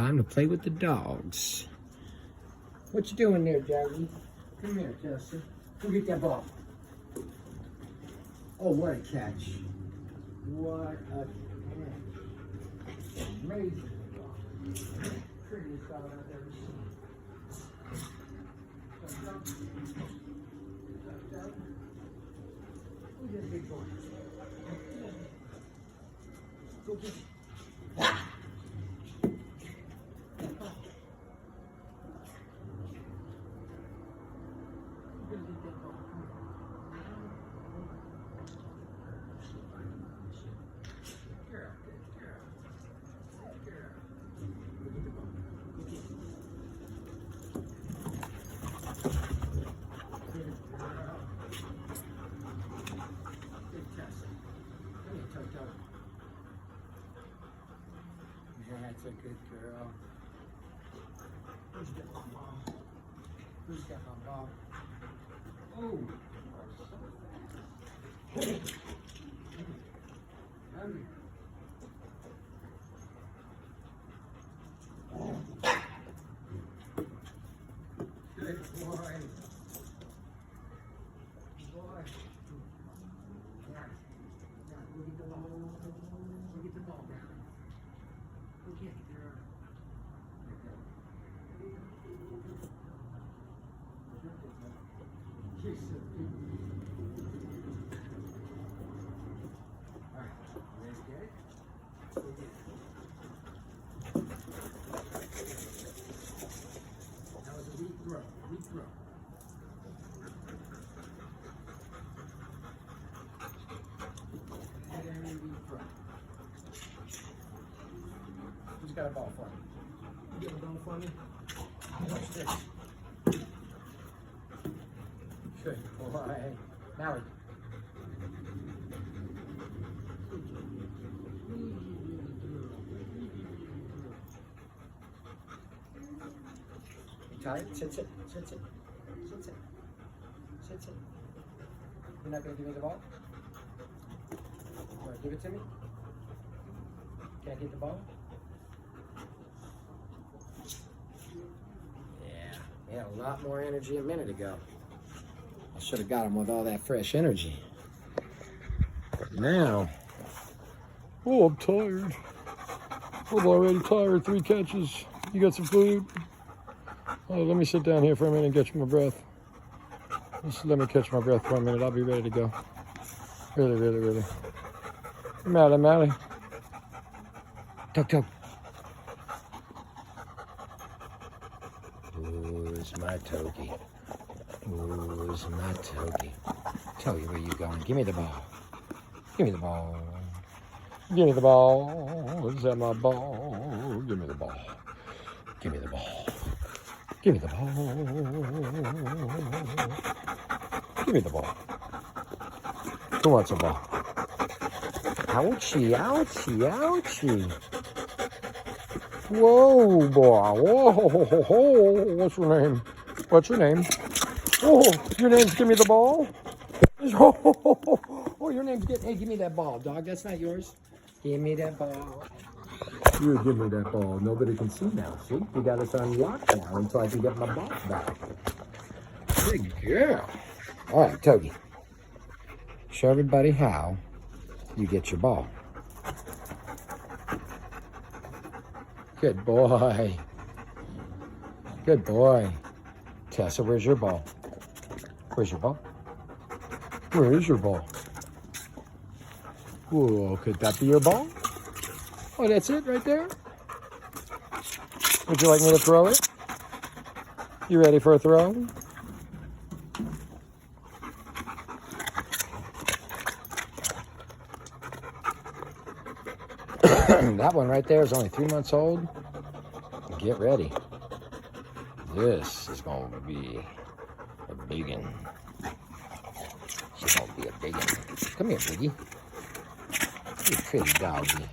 time to play with the dogs. What you doing there, Jackie? Come here, Justin. Go get that ball. Oh, what a catch. What a catch. Amazing. Prettiest dog I've ever seen. Who's that big boy? Go get it. That's a good girl. Who's got my ball? Who's got my ball? Oh! Good boy. Boy. Now, look at the ball. Look at the ball down. Go get it, girl. You're so good. All right, ready to get it? Go get it. That was a weak throw. Weak throw. Very weak throw. Who's got a ball for me? You got a ball for me? Watch this. Good boy. Mallie. You tired? Sit, sit. Sit, sit. Sit, sit. Sit, sit. You're not going to give me the ball? You want to give it to me? Can't get the ball? He had a lot more energy a minute ago. I should have got him with all that fresh energy. But now, oh, I'm tired. I'm already tired. 3 catches. You got some food? Oh, let me sit down here for a minute and catch my breath. Just let me catch my breath for a minute. I'll be ready to go. Really, really, really. Mallie, Mallie. Tug, tug. Who's my tokie? Who's my tokie? Tell you where you going. Give me the ball. Give me the ball. Give me the ball. Is that my ball? Give me the ball. Give me the ball. Give me the ball. Give me the ball. Who wants a ball? Ouchie, ouchie, ouchie. Whoa, boy. Whoa. What's your name? What's your name? Oh, your name's Give Me the Ball? Oh, your name's Hey, give me that ball, dog. That's not yours. Give me that ball. You give me that ball. Nobody can see now. See? You got us on lock now until I can get my ball back. Good girl. All right, Togie. Show everybody how you get your ball. Good boy. Good boy. Tessa, where's your ball? Where's your ball? Where is your ball? Whoa, could that be your ball? Oh, that's it right there? Would you like me to throw it? You ready for a throw? That one right there is only 3 months old. Get ready. This is going to be a big one. She's going to be a big one. Come here, Biggie. You pretty doggy.